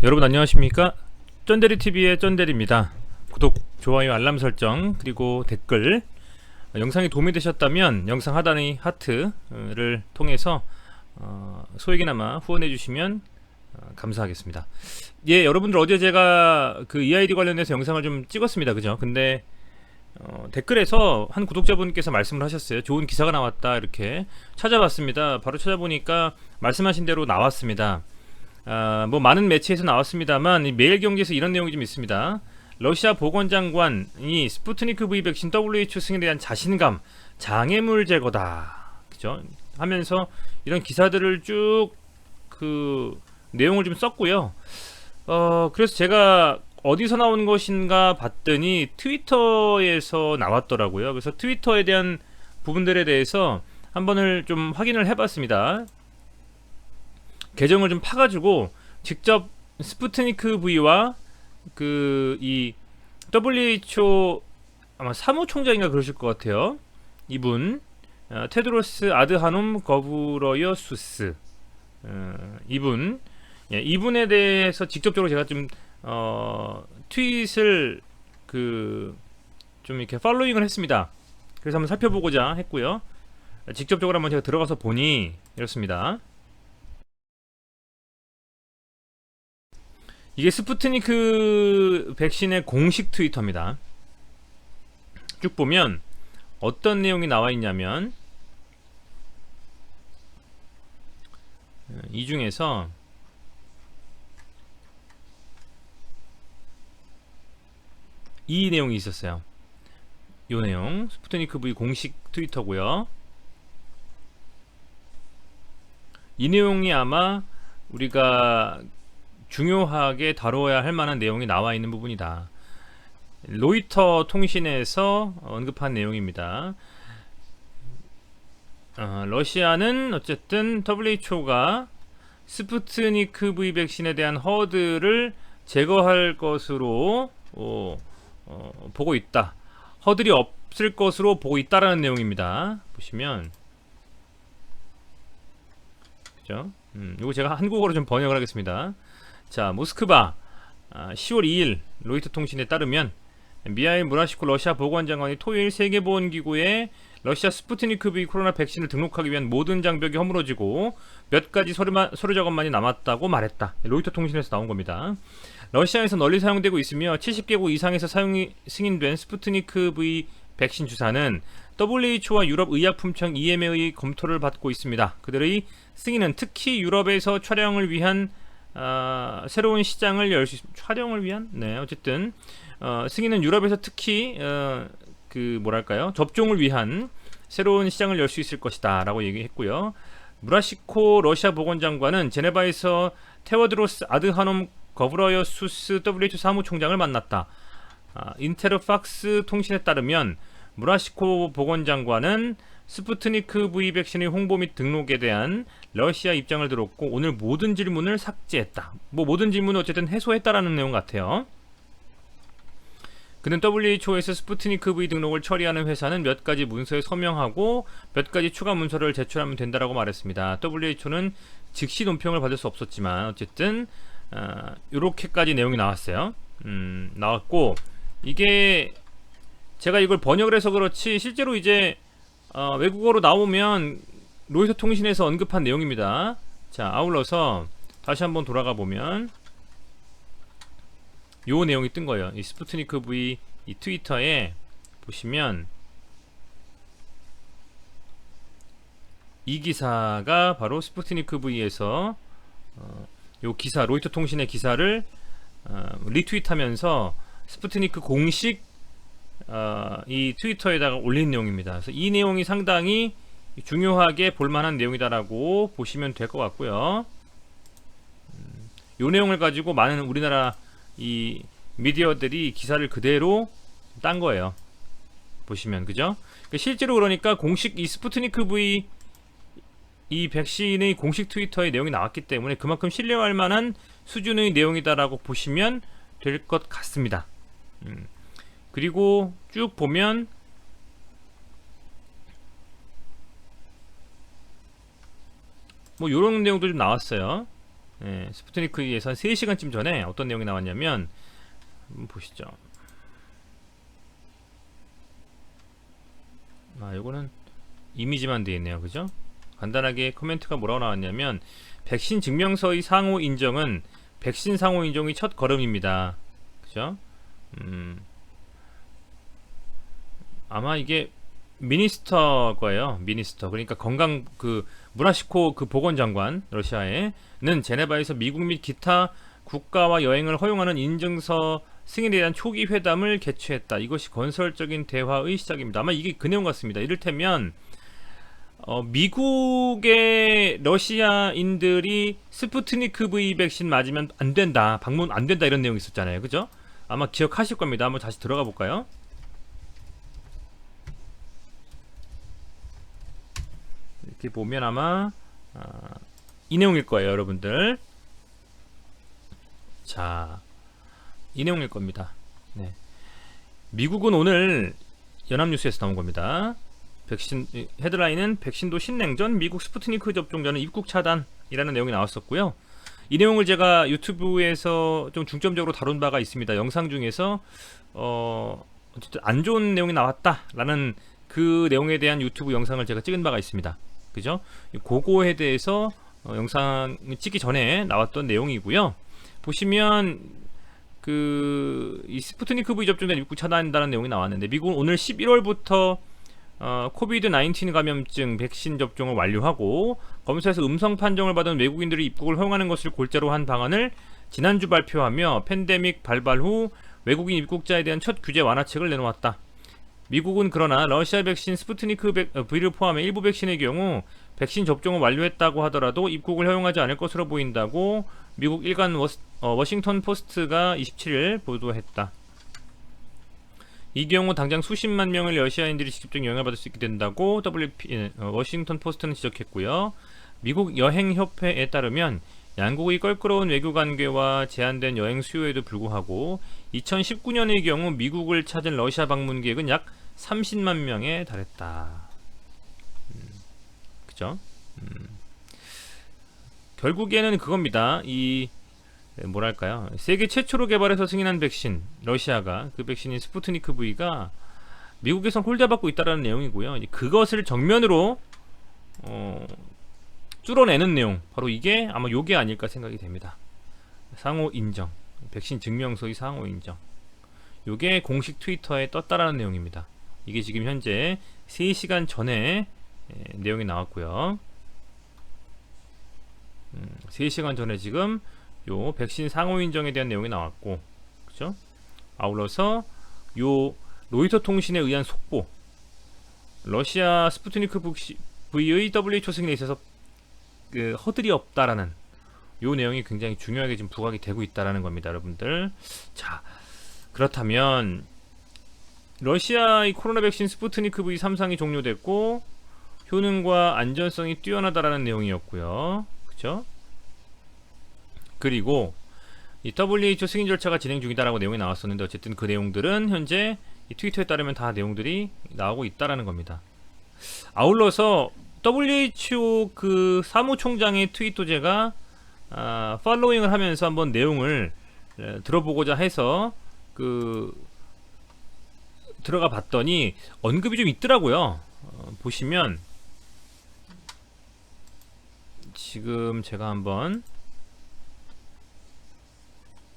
여러분 안녕하십니까? 쩐대리TV의 쩐대리입니다. 구독, 좋아요, 알람 설정, 그리고 댓글, 영상이 도움이 되셨다면 영상 하단의 하트를 통해서 소액이나마 후원해 주시면 감사하겠습니다. 예, 여러분들 어제 제가 그 EID 관련해서 영상을 좀 찍었습니다. 그죠? 근데 댓글에서 한 구독자분께서 말씀을 하셨어요. 좋은 기사가 나왔다 이렇게. 찾아봤습니다. 바로 찾아보니까 말씀하신 대로 나왔습니다. 뭐 많은 매체에서 나왔습니다만 이 매일경제에서 이런 내용이 좀 있습니다. 러시아 보건장관이 스푸트니크 V 백신 WHO 승인에 대한 자신감, 장애물 제거다, 그죠? 하면서 이런 기사들을 쭉 그 내용을 좀 썼고요. 그래서 제가 어디서 나온 것인가 봤더니 트위터에서 나왔더라고요. 그래서 트위터에 대한 부분들에 대해서 한번을 좀 확인을 해봤습니다. 계정을 좀 파가지고 직접 스푸트니크 V와 그 이 WHO 아마 사무총장인가 그러실 것 같아요. 이분 테드로스 아드하놈 거브러여수스 이분, 예, 이분에 대해서 직접적으로 제가 좀 트윗을 좀 이렇게 팔로잉을 했습니다. 그래서 한번 살펴보고자 했고요. 직접적으로 한번 제가 들어가서 보니 이렇습니다. 이게 스푸트니크 백신의 공식 트위터입니다. 쭉 보면 어떤 내용이 나와 있냐면 이 중에서 이 내용이 있었어요. 이 내용 스푸트니크 V 공식 트위터고요. 이 내용이 아마 우리가 중요하게 다뤄야 할 만한 내용이 나와 있는 부분이다. 로이터 통신에서 언급한 내용입니다. 러시아는 어쨌든 WHO가 스푸트니크 V 백신에 대한 허들을 제거할 것으로 보고 있다. 허들이 없을 것으로 보고 있다라는 내용입니다. 보시면 그죠? 이거 제가 한국어로 좀 번역을 하겠습니다. 자, 모스크바 10월 2일 로이터 통신에 따르면 미하일 무라시코 러시아 보건장관이 토요일 세계보건기구에 러시아 스푸트니크 V 코로나 백신을 등록하기 위한 모든 장벽이 허물어지고 몇 가지 서류 작업만이 남았다고 말했다. 로이터 통신에서 나온 겁니다. 러시아에서 널리 사용되고 있으며 70개국 이상에서 사용이 승인된 스푸트니크 V 백신 주사는 WHO와 유럽 의약품청 EMA의 검토를 받고 있습니다. 그들의 승인은 특히 유럽에서 촬영을 위한 새로운 시장을 열 수 있습니다. 촬영을 위한? 네, 어쨌든 승인은 유럽에서 특히 뭐랄까요? 접종을 위한 새로운 시장을 열 수 있을 것이다 라고 얘기했고요. 무라시코 러시아 보건장관은 제네바에서 테워드로스 아드하놈 거브러여수스 WHO 사무총장을 만났다. 인테르팍스 통신에 따르면 무라시코 보건장관은 스푸트니크 V 백신의 홍보 및 등록에 대한 러시아 입장을 들었고 오늘 모든 질문을 삭제했다. 뭐 모든 질문을 어쨌든 해소했다라는 내용 같아요. 그는 WHO에서 스푸트니크 V 등록을 처리하는 회사는 몇 가지 문서에 서명하고 몇 가지 추가 문서를 제출하면 된다라고 말했습니다. WHO는 즉시 논평을 받을 수 없었지만 어쨌든 이렇게까지 내용이 나왔어요. 나왔고 이게 제가 이걸 번역을 해서 그렇지 실제로 이제 외국어로 나오면 로이터 통신에서 언급한 내용입니다. 자, 아울러서 다시 한번 돌아가 보면 요 내용이 뜬 거예요. 이 스푸트니크 V 이 트위터에 보시면 이 기사가 바로 스푸트니크 V에서 요 기사 로이터 통신의 기사를 리트윗하면서 스푸트니크 공식 이 트위터에다가 올린 내용입니다. 그래서 이 내용이 상당히 중요하게 볼만한 내용이다라고 보시면 될 것 같고요. 이 내용을 가지고 많은 우리나라 이 미디어들이 기사를 그대로 딴 거예요. 보시면 그죠? 실제로 그러니까 공식 이 스푸트니크 V 이 백신의 공식 트위터에 내용이 나왔기 때문에 그만큼 신뢰할 만한 수준의 내용이다라고 보시면 될 것 같습니다. 그리고 쭉 보면 뭐 요런 내용도 좀 나왔어요. 스푸트니크 V에서 한 3시간쯤 전에 어떤 내용이 나왔냐면 한번 보시죠. 요거는 이미지만 되어 있네요. 그죠? 간단하게 코멘트가 뭐라고 나왔냐면 백신 증명서의 상호 인정은 백신 상호 인정의 첫 걸음입니다. 그죠? 아마 이게 미니스터 거예요. 미니스터. 그러니까 건강 무라시코 보건장관 러시아에는 제네바에서 미국 및 기타 국가와 여행을 허용하는 인증서 승인에 대한 초기 회담을 개최했다. 이것이 건설적인 대화의 시작입니다. 아마 이게 그 내용 같습니다. 이를테면 미국의 러시아인들이 스푸트니크 V 백신 맞으면 안 된다. 방문 안 된다 이런 내용이 있었잖아요. 그죠? 아마 기억하실 겁니다. 한번 다시 들어가 볼까요? 이렇게 보면 아마 이 내용일 거예요, 여러분들. 자, 이 내용일 겁니다. 네. 미국은 오늘 연합뉴스에서 나온 겁니다. 헤드라인은 백신도 신냉전, 미국 스푸트니크 접종자는 입국 차단이라는 내용이 나왔었고요. 이 내용을 제가 유튜브에서 좀 중점적으로 다룬 바가 있습니다. 영상 중에서 어쨌든 안 좋은 내용이 나왔다라는 그 내용에 대한 유튜브 영상을 제가 찍은 바가 있습니다. 그죠? 그거에 대해서 영상 찍기 전에 나왔던 내용이고요. 보시면 이 스푸트니크 V 접종자 입국 차단한다는 내용이 나왔는데 미국은 오늘 11월부터 코비드 19 감염증 백신 접종을 완료하고 검사에서 음성 판정을 받은 외국인들의 입국을 허용하는 것을 골자로 한 방안을 지난주 발표하며 팬데믹 발발 후 외국인 입국자에 대한 첫 규제 완화책을 내놓았다. 미국은 그러나 러시아 백신 스푸트니크 V를 포함해 일부 백신의 경우 백신 접종을 완료했다고 하더라도 입국을 허용하지 않을 것으로 보인다고 미국 일간 워싱턴 포스트가 27일 보도했다. 이 경우 당장 수십만 명의 러시아인들이 직접적인 영향을 받을 수 있게 된다고 워싱턴 포스트는 지적했고요. 미국 여행협회에 따르면 양국의 껄끄러운 외교 관계와 제한된 여행 수요에도 불구하고 2019년의 경우 미국을 찾은 러시아 방문객은 약 30만 명에 달했다. 그죠? 결국에는 그겁니다. 뭐랄까요? 세계 최초로 개발해서 승인한 백신, 러시아가 그 백신인 스푸트니크 V가 미국에선 홀대받고 있다는 내용이고요. 그것을 정면으로 뚫어내는 내용, 바로 이게 아마 요게 아닐까 생각이 됩니다. 상호 인정, 백신 증명서의 상호 인정. 요게 공식 트위터에 떴다라는 내용입니다. 이게 지금 현재 3시간 전에 내용이 나왔고요. 3시간 전에 지금 요 백신 상호 인정에 대한 내용이 나왔고, 그죠? 아울러서 요 로이터 통신에 의한 속보, 러시아 스푸트니크 V의 WHO 승인에 있어서 허들이 없다라는 요 내용이 굉장히 중요하게 지금 부각이 되고 있다라는 겁니다, 여러분들. 자, 그렇다면 러시아의 코로나 백신 스푸트니크 V 3상이 종료됐고 효능과 안전성이 뛰어나다라는 내용이었고요, 그죠? 그리고 이 WHO 승인 절차가 진행 중이다라고 내용이 나왔었는데 어쨌든 그 내용들은 현재 이 트위터에 따르면 다 내용들이 나오고 있다라는 겁니다. 아울러서 WHO 사무총장의 트윗도 제가 팔로잉을 하면서 한번 내용을 들어보고자 해서 들어가 봤더니 언급이 좀 있더라고요. 보시면 지금 제가 한번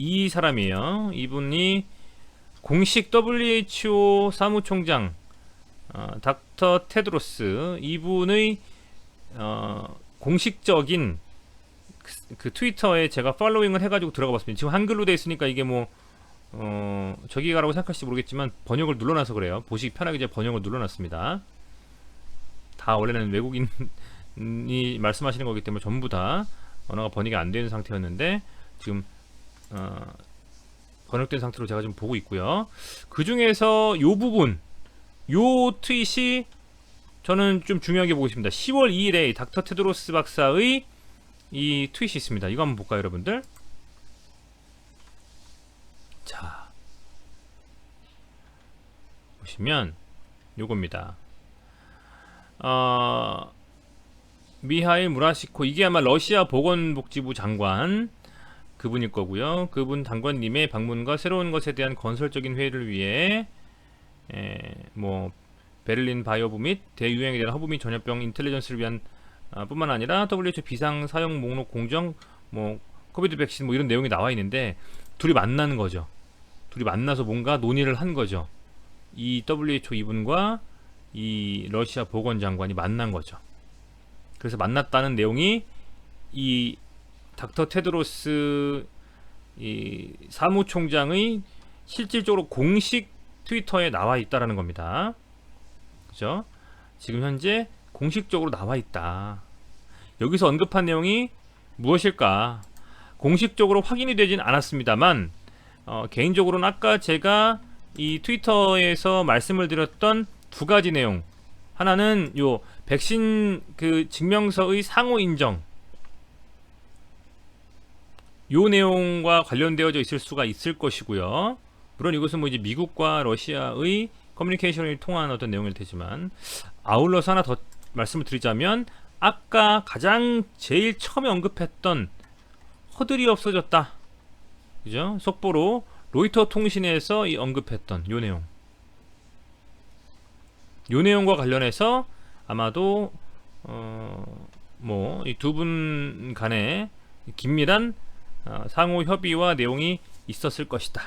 이 사람이에요. 이분이 공식 WHO 사무총장 닥터 테드로스, 이분의 공식적인 그 트위터에 제가 팔로잉을 해가지고 들어가 봤습니다. 지금 한글로 되어 있으니까 이게 저기 가라고 생각하실지 모르겠지만 번역을 눌러놔서 그래요. 보시기 편하게 제가 번역을 눌러놨습니다. 다 원래는 외국인이 말씀하시는 거기 때문에 전부 다 언어가 번역이 안 되는 상태였는데 지금 번역된 상태로 제가 지금 보고 있고요. 그 중에서 요 부분, 요 트윗이 저는 좀 중요하게 보고 있습니다. 10월 2일에 닥터 테드로스 박사의 이 트윗이 있습니다. 이거 한번 볼까요, 여러분들? 자, 보시면 요겁니다. 미하일 무라시코, 이게 아마 러시아 보건복지부 장관 그분일 거고요. 그분 장관님의 방문과 새로운 것에 대한 건설적인 회의를 위해 뭐 베를린 바이오부 및 대유행에 대한 허브 및 전염병 인텔리전스를 위한 뿐만 아니라 WHO 비상 사용 목록 공정, 뭐 코비드 백신 뭐 이런 내용이 나와 있는데, 둘이 만나는 거죠. 둘이 만나서 뭔가 논의를 한 거죠. 이 WHO 이분과 이 러시아 보건장관이 만난 거죠. 그래서 만났다는 내용이 이 닥터 테드로스 이 사무총장의 실질적으로 공식 트위터에 나와 있다라는 겁니다. 그죠? 지금 현재 공식적으로 나와 있다. 여기서 언급한 내용이 무엇일까? 공식적으로 확인이 되진 않았습니다만, 개인적으로는 아까 제가 이 트위터에서 말씀을 드렸던 두 가지 내용, 하나는 요 백신 그 증명서의 상호 인정, 요 내용과 관련되어져 있을 수가 있을 것이고요. 물론 이것은 뭐 이제 미국과 러시아의 커뮤니케이션을 통한 어떤 내용일 테지만, 아울러서 하나 더 말씀을 드리자면, 아까 가장 제일 처음에 언급했던 허들이 없어졌다, 그죠? 속보로 로이터 통신에서 이 언급했던 요 내용, 요 내용과 관련해서 아마도 뭐 이 두 분 간에 긴밀한 상호 협의와 내용이 있었을 것이다,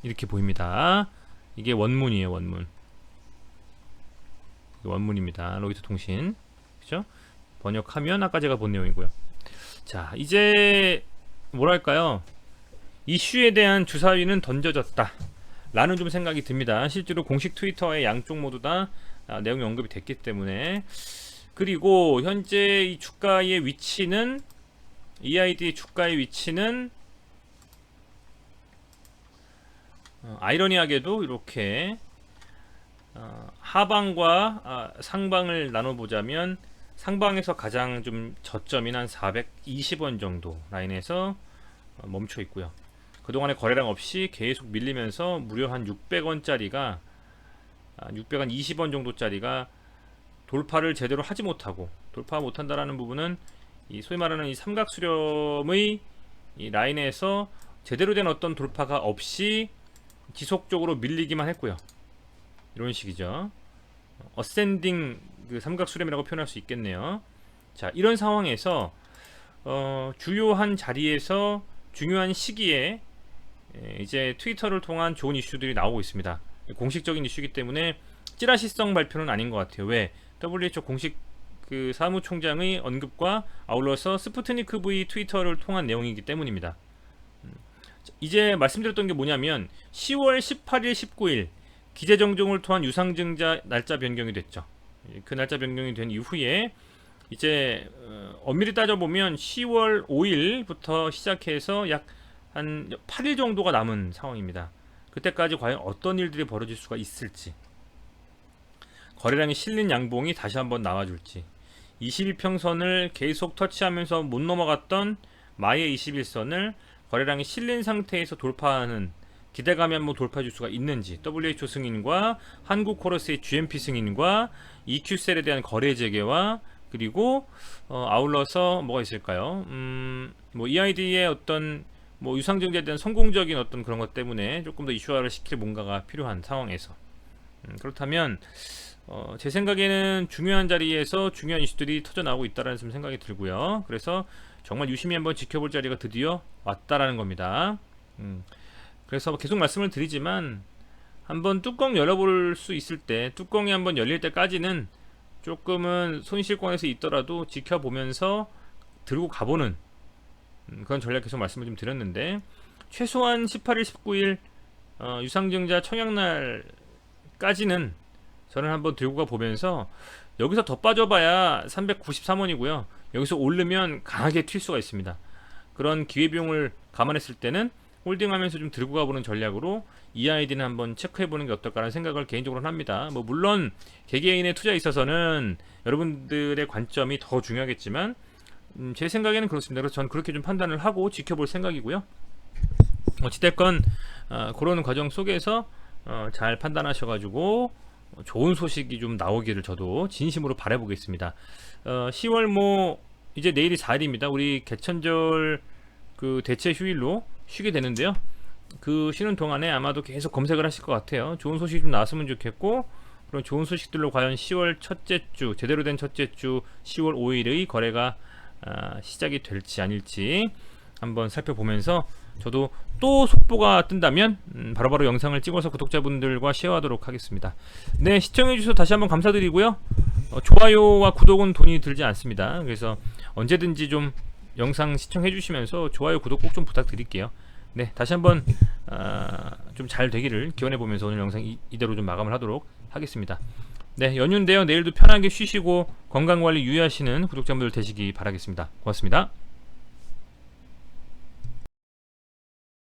이렇게 보입니다. 이게 원문이에요. 원문입니다. 로이터 통신, 그죠? 번역하면 아까 제가 본 내용이고요. 자, 이제 뭐랄까요, 이슈에 대한 주사위는 던져졌다 라는 좀 생각이 듭니다. 실제로 공식 트위터에 양쪽 모두 다 내용이 언급이 됐기 때문에. 그리고 현재 이 주가의 위치는, EID의 주가의 위치는 아이러니하게도 이렇게 하방과 상방을 나눠보자면, 상방에서 가장 좀 저점인 한 420원 정도 라인에서 멈춰 있고요. 그동안에 거래량 없이 계속 밀리면서 무려 한 600원짜리가 620원 정도짜리가 돌파를 제대로 하지 못하고, 돌파 못한다라는 부분은 이 소위 말하는 이 삼각수렴의 이 라인에서 제대로 된 어떤 돌파가 없이 지속적으로 밀리기만 했고요. 이런 식이죠. 어센딩 그 삼각수렴이라고 표현할 수 있겠네요. 자, 이런 상황에서 주요한 자리에서 중요한 시기에 이제 트위터를 통한 좋은 이슈들이 나오고 있습니다. 공식적인 이슈이기 때문에 찌라시성 발표는 아닌 것 같아요. 왜? WHO 공식 그 사무총장의 언급과 아울러서 스푸트니크 V 트위터를 통한 내용이기 때문입니다. 이제 말씀드렸던 게 뭐냐면, 10월 18일, 19일 기재정정을 통한 유상증자 날짜 변경이 됐죠. 그 날짜 변경이 된 이후에 이제 엄밀히 따져보면 10월 5일부터 시작해서 약 한 8일 정도가 남은 상황입니다. 그때까지 과연 어떤 일들이 벌어질 수가 있을지, 거래량이 실린 양봉이 다시 한번 나와줄지, 21평선을 계속 터치하면서 못 넘어갔던 마의 21선을 거래량이 실린 상태에서 돌파하는, 기대감이 한번 돌파해줄 수가 있는지, WHO 승인과 한국코러스의 GMP 승인과 EQ셀에 대한 거래 재개와, 그리고 아울러서 뭐가 있을까요? 뭐 EID의 어떤 뭐 유상증자에 대한 성공적인 어떤 그런 것 때문에 조금 더 이슈화를 시킬 뭔가가 필요한 상황에서, 그렇다면 제 생각에는 중요한 자리에서 중요한 이슈들이 터져나오고 있다는 생각이 들고요. 그래서 정말 유심히 한번 지켜볼 자리가 드디어 왔다라는 겁니다. 그래서 계속 말씀을 드리지만, 한번 뚜껑 열어볼 수 있을 때, 뚜껑이 한번 열릴 때까지는 조금은 손실권에서 있더라도 지켜보면서 들고 가보는 그런 전략 계속 말씀을 좀 드렸는데, 최소한 18일, 19일 유상증자 청약날까지는 저는 한번 들고 가 보면서, 여기서 더 빠져봐야 393원이고요. 여기서 오르면 강하게 튈 수가 있습니다. 그런 기회비용을 감안했을 때는 홀딩하면서 좀 들고 가보는 전략으로 EID는 한번 체크해보는 게 어떨까라는 생각을 개인적으로 합니다. 뭐 물론 개개인의 투자에 있어서는 여러분들의 관점이 더 중요하겠지만, 제 생각에는 그렇습니다. 그래서 저는 그렇게 좀 판단을 하고 지켜볼 생각이고요. 어찌됐건 그런 과정 속에서 잘 판단하셔가지고 좋은 소식이 좀 나오기를 저도 진심으로 바라보겠습니다. 10월 뭐 이제 내일이 4일입니다. 우리 개천절 그 대체 휴일로 쉬게 되는데요. 그 쉬는 동안에 아마도 계속 검색을 하실 것 같아요. 좋은 소식이 좀 나왔으면 좋겠고, 그런 좋은 소식들로 과연 10월 첫째 주, 제대로 된 첫째 주 10월 5일의 거래가 시작이 될지 아닐지 한번 살펴보면서, 저도 또 속보가 뜬다면 바로바로 영상을 찍어서 구독자분들과 쉐어하도록 하겠습니다. 네, 시청해주셔서 다시 한번 감사드리고요. 좋아요와 구독은 돈이 들지 않습니다. 그래서 언제든지 좀 영상 시청해주시면서 좋아요, 구독 꼭 좀 부탁드릴게요. 네, 다시 한번 좀 잘 되기를 기원해보면서 오늘 영상 이대로 좀 마감을 하도록 하겠습니다. 네, 연휴인데요. 내일도 편하게 쉬시고 건강관리 유의하시는 구독자분들 되시기 바라겠습니다. 고맙습니다.